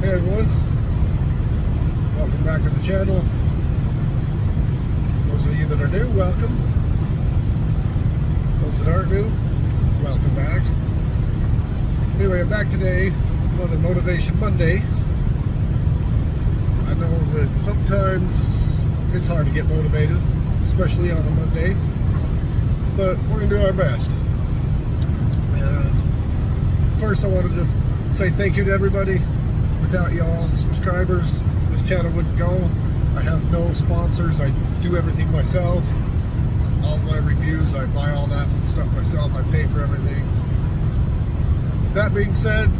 Hey everyone, welcome back to the channel. Those of you that are new, welcome. Those that aren't new, welcome back. Anyway, I'm back today, another Motivation Monday. I know that sometimes it's hard to get motivated, especially on a Monday, but we're going to do our best. And first I want to just say thank you to everybody. Without y'all subscribers, this channel wouldn't go. I have no sponsors. I do everything myself. All my reviews, I buy all that stuff myself. I pay for everything. That being said,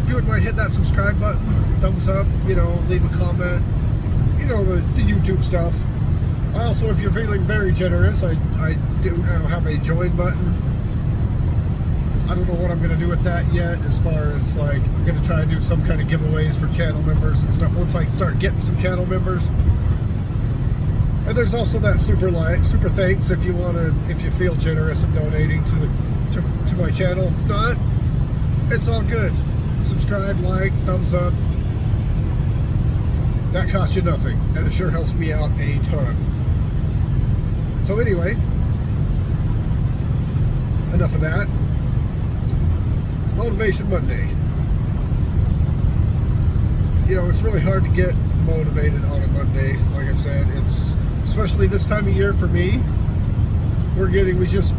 if you wouldn't mind hit that subscribe button, thumbs up, leave a comment, the YouTube stuff. Also, if you're feeling very generous, I do now have a join button. I don't know what I'm going to do with that yet, as far as I'm going to try and do some kind of giveaways for channel members and stuff once I start getting some channel members. And there's also that super thanks if you feel generous in donating to my channel. If not, it's all good. Subscribe, like, thumbs up. That costs you nothing, and it sure helps me out a ton. So anyway, enough of that. Motivation Monday. It's really hard to get motivated on a Monday. Like I said, it's especially this time of year for me. We just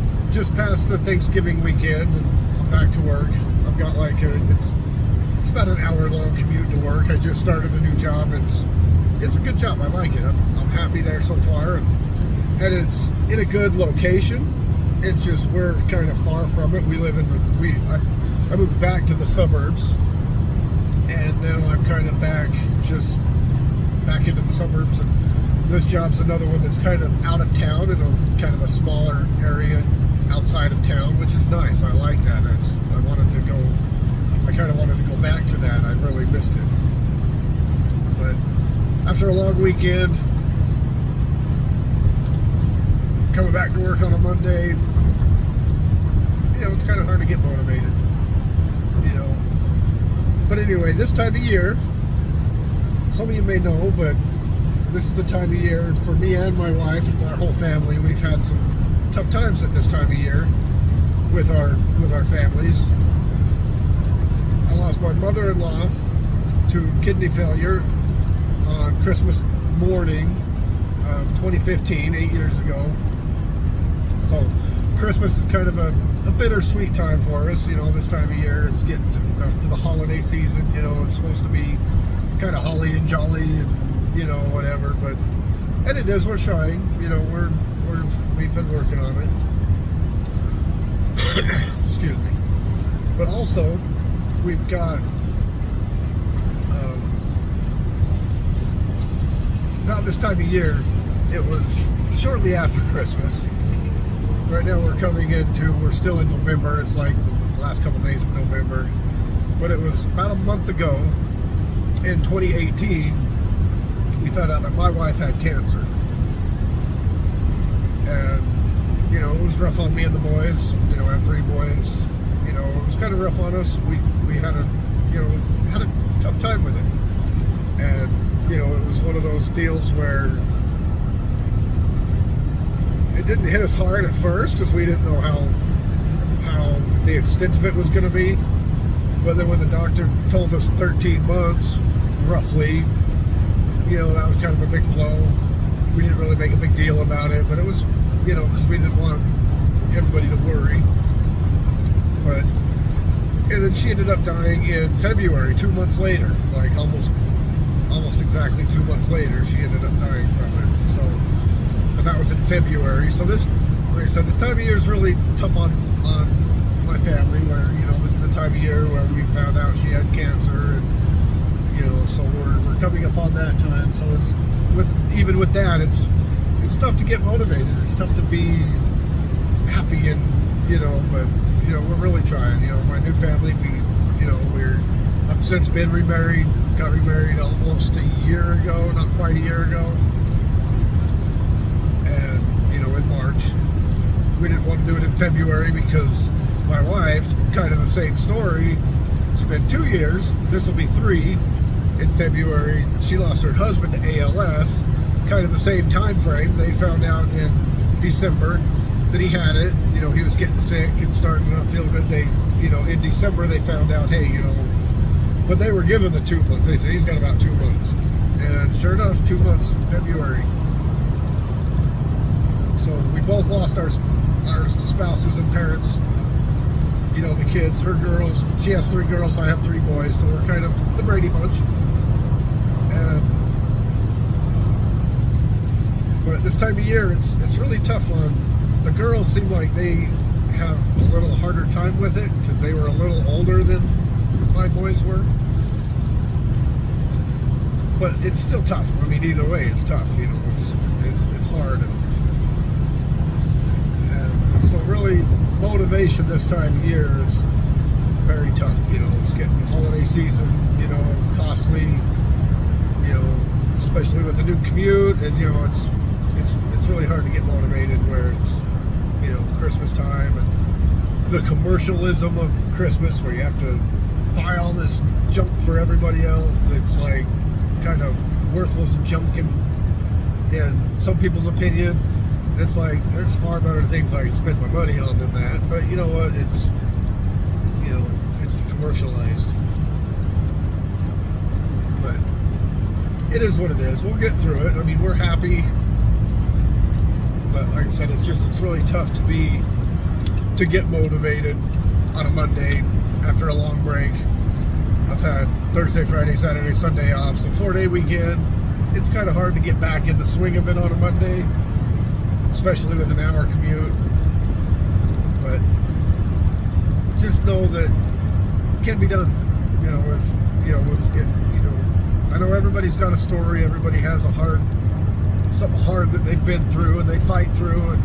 passed the Thanksgiving weekend and I'm back to work. I've got it's about an hour-long commute to work. I just started a new job. It's a good job. I like it. I'm happy there so far, and it's in a good location. It's just we're kind of far from it. I moved back to the suburbs, and now I'm kind of back into the suburbs, and this job's another one that's kind of out of town in a kind of a smaller area outside of town, which is nice. I like that. I kind of wanted to go back to that. I really missed it. But after a long weekend, coming back to work on a Monday, it's kind of hard to get motivated. But anyway, this time of year, some of you may know, but this is the time of year for me and my wife and our whole family. We've had some tough times at this time of year with our families. I lost my mother-in-law to kidney failure on Christmas morning of 2015, 8 years ago. So Christmas is kind of a bittersweet time for us, this time of year. It's getting to the holiday season, it's supposed to be kind of holly and jolly and, whatever, and it is, we're trying, we've been working on it. Excuse me. But also, we've got, about this time of year, it was shortly after Christmas. Right now we're still in November. It's like the last couple days of November. But it was about a month ago, in 2018, we found out that my wife had cancer. And, it was rough on me and the boys. I have 3 boys. It was kind of rough on us. We had a tough time with it. And, it was one of those deals where it didn't hit us hard at first because we didn't know how the extent of it was going to be. But then when the doctor told us 13 months, roughly, that was kind of a big blow. We didn't really make a big deal about it, but it was, because we didn't want everybody to worry. And then she ended up dying in February, 2 months later, almost exactly 2 months later, she ended up dying from it. So. And that was in February. So this, like I said, this time of year is really tough on my family, where, this is the time of year where we found out she had cancer, and, so we're coming up on that time. So even with that, it's tough to get motivated. It's tough to be happy and, but, we're really trying. My new family, I've since been remarried, got remarried almost a year ago, not quite a year ago. In March. We didn't want to do it in February because my wife, kind of the same story. It's been 2 years. This will be 3. in February. She lost her husband to ALS, kind of the same time frame. They found out in December that he had it. You know, he was getting sick and starting to not feel good. They, you know, in December they found out, hey, you know, but they were given the 2 months. They said he's got about 2 months. And sure enough, 2 months, February. So we both lost our spouses and parents. You know, the kids, her girls. She has 3 girls, I have 3 boys. So we're kind of the Brady Bunch. But this time of year, it's really tough on the girls. Seem like they have a little harder time with it because they were a little older than my boys were. But it's still tough. I mean, either way, it's tough. You know, it's hard. And so really, motivation this time of year is very tough. You know, it's getting holiday season. You know, costly. You know, especially with a new commute, and you know, it's really hard to get motivated where it's, you know, Christmas time and the commercialism of Christmas where you have to buy all this junk for everybody else. It's like kind of worthless junk in some people's opinion. And it's like there's far better things I can spend my money on than that. But you know what? It's, you know, it's commercialized. But it is what it is. We'll get through it. I mean, we're happy. But like I said, it's really tough to get motivated on a Monday after a long break. I've had Thursday, Friday, Saturday, Sunday off, so 4-day weekend. It's kind of hard to get back in the swing of it on a Monday, especially with an hour commute. But just know that it can be done. You know, I know everybody's got a story. Everybody has something hard that they've been through and they fight through, and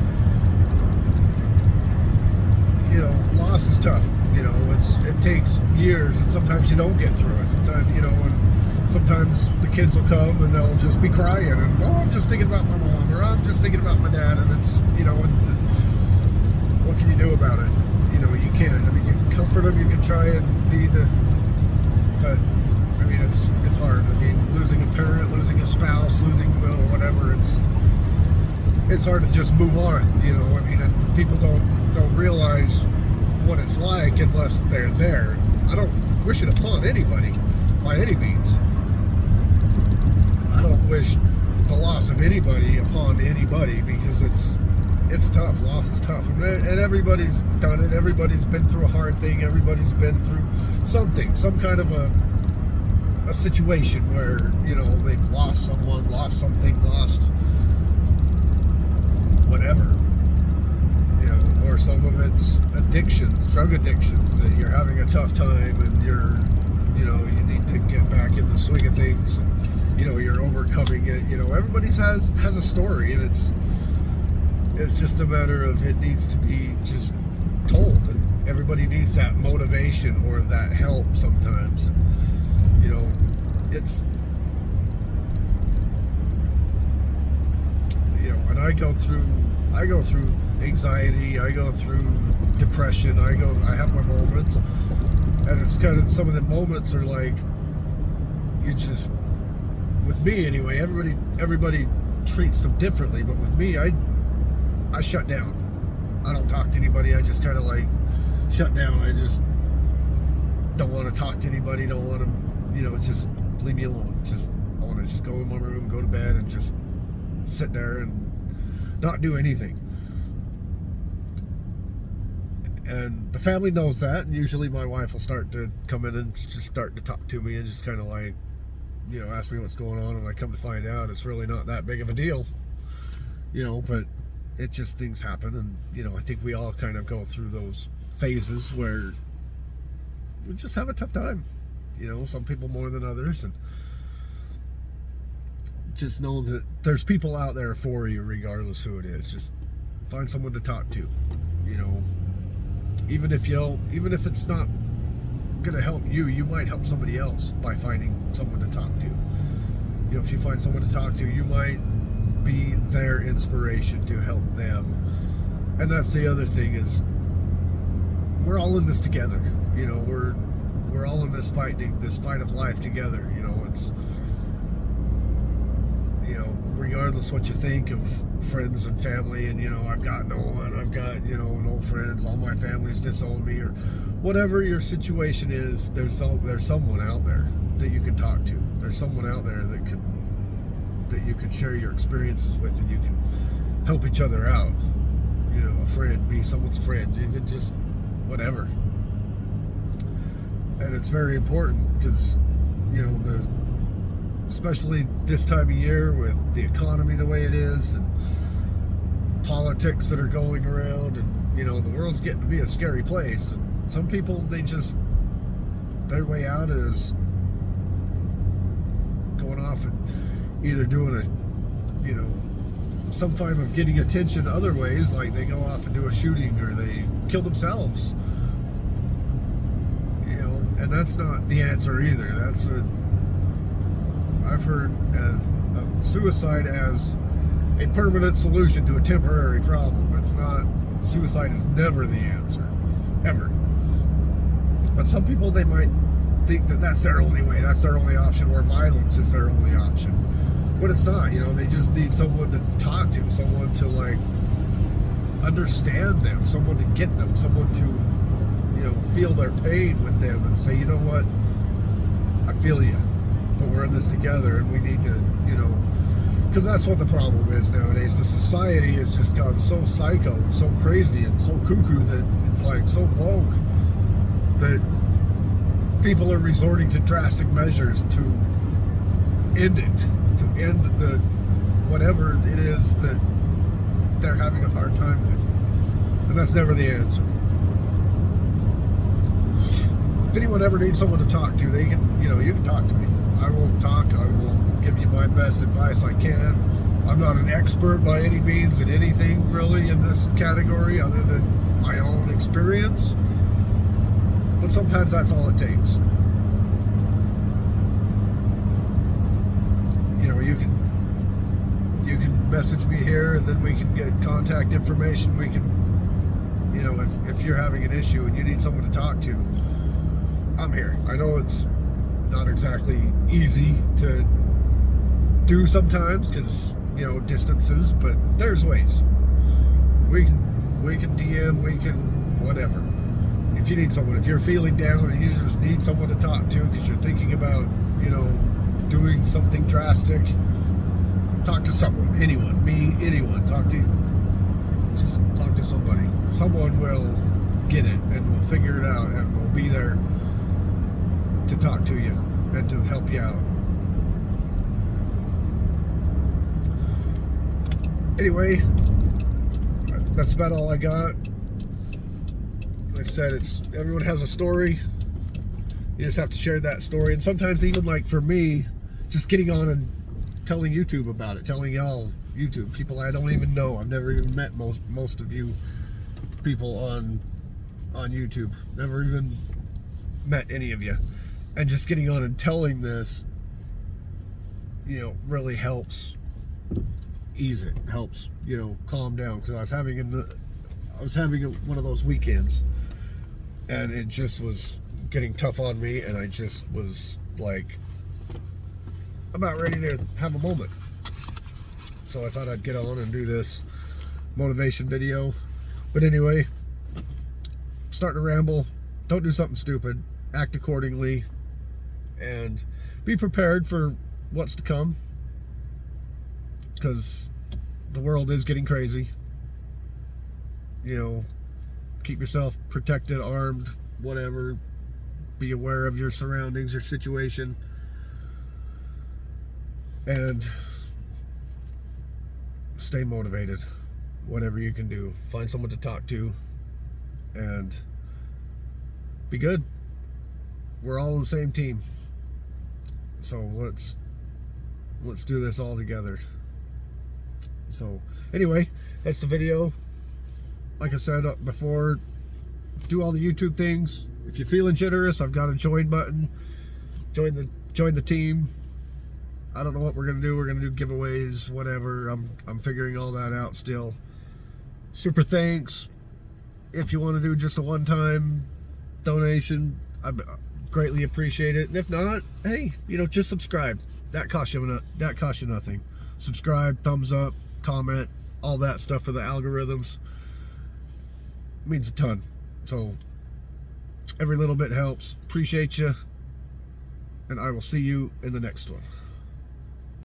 you know, loss is tough. You know, it takes years, and sometimes you don't get through it. Sometimes, you know, and sometimes the kids will come and they'll just be crying and, oh, I'm just thinking about my mom, or I'm just thinking about my dad, and it's, you know, what can you do about it? You know, you can't. I mean, you can comfort them, you can try and be but I mean, it's hard. I mean, losing a parent, losing a spouse, losing whatever, it's hard to just move on. You know, I mean, and people don't realize what it's like unless they're there. I don't wish it upon anybody by any means. I don't wish the loss of anybody upon anybody because it's tough. Loss is tough, and everybody's done it. Everybody's been through a hard thing. Everybody's been through something, some kind of a situation where, you know, they've lost someone, lost something, lost whatever, you know, or some of it's addictions, drug addictions, that you're having a tough time and you know, you need to get back in the swing of things, and, you know, you're overcoming it. You know, everybody has a story, and it's just a matter of it needs to be just told, and everybody needs that motivation or that help sometimes. You know, you know, when I go through anxiety, I go through depression, I have my moments, and it's kind of, some of the moments are like, you just, with me anyway, everybody treats them differently, but with me, I shut down. I don't talk to anybody. I just kind of like shut down. I just don't want to talk to anybody, don't want to, you know, just leave me alone. I want to just go in my room, go to bed, and just sit there and not do anything. And the family knows that, and usually my wife will start to come in and just start to talk to me and just kind of like, you know, ask me what's going on, and I come to find out it's really not that big of a deal, you know, but it just, things happen, and, you know, I think we all kind of go through those phases where we just have a tough time, you know, some people more than others, and just know that there's people out there for you regardless who it is. Just find someone to talk to, you know, even if it's not gonna help you, you might help somebody else by finding someone to talk to. You know, if you find someone to talk to, you might be their inspiration to help them. And that's the other thing, is we're all in this together. You know, we're all in this fight of life together. You know, it's, you know, regardless what you think of friends and family, and, you know, I've got no one, I've got, you know, no friends, all my family's disowned me, or whatever your situation is, there's someone out there that you can talk to. There's someone out there that you can share your experiences with, and you can help each other out. You know, a friend, be someone's friend, even just whatever. And it's very important because, you know, especially this time of year with the economy the way it is, and politics that are going around, and, you know, the world's getting to be a scary place. And some people, their way out is going off and either doing you know, some form of getting attention other ways, like they go off and do a shooting, or they kill themselves. You know, and that's not the answer either. I've heard of suicide as a permanent solution to a temporary problem. It's not. Suicide is never the answer, ever. But some people, they might think that that's their only way, that's their only option, or violence is their only option. But it's not. You know, they just need someone to talk to, someone to, like, understand them, someone to get them, someone to, you know, feel their pain with them and say, you know what, I feel you, but we're in this together, and we need to, you know, because that's what the problem is nowadays. The society has just gone so psycho and so crazy and so cuckoo that it's like so woke that people are resorting to drastic measures to end it, to end the whatever it is that they're having a hard time with. And that's never the answer. If anyone ever needs someone to talk to, they can, you know, you can talk to me. I will talk. I will give you my best advice I can. I'm not an expert by any means in anything really in this category other than my own experience. But sometimes that's all it takes. You know, you can message me here, and then we can get contact information. We can, you know, if you're having an issue and you need someone to talk to, I'm here. I know it's not exactly easy to do sometimes because, you know, distances, but there's ways. We can DM, we can whatever. If you need someone, if you're feeling down and you just need someone to talk to because you're thinking about, you know, doing something drastic, talk to someone, anyone, me, anyone, just talk to somebody. Someone will get it and will figure it out and will be there to talk to you and to help you out. Anyway, that's about all I got. Like I said, everyone has a story. You just have to share that story. And sometimes, even like for me, just getting on and telling YouTube about it, telling y'all YouTube, people I don't even know. I've never even met most of you people on YouTube. Never even met any of you. And just getting on and telling this, you know, really helps ease it. Helps, you know, calm down. Because I was having one of those weekends, and it just was getting tough on me, and I just was like about ready to have a moment. So I thought I'd get on and do this motivation video. But anyway, starting to ramble. Don't do something stupid. Act accordingly. And be prepared for what's to come, because the world is getting crazy. You know, keep yourself protected, armed, whatever. Be aware of your surroundings, your situation, and stay motivated. Whatever you can do, find someone to talk to, and be good. We're all on the same team. So let's do this all together. So anyway, that's the video. Like I said before, do all the YouTube things. If you're feeling generous, I've got a join button. Join the team. I don't know what we're gonna do. We're gonna do giveaways, whatever. I'm figuring all that out still. Super thanks. If you want to do just a one-time donation, greatly appreciate it. And if not, hey, just subscribe. That costs you nothing. Subscribe, thumbs up, comment, all that stuff for the algorithms. Means a ton. So every little bit helps. Appreciate you. And I will see you in the next one.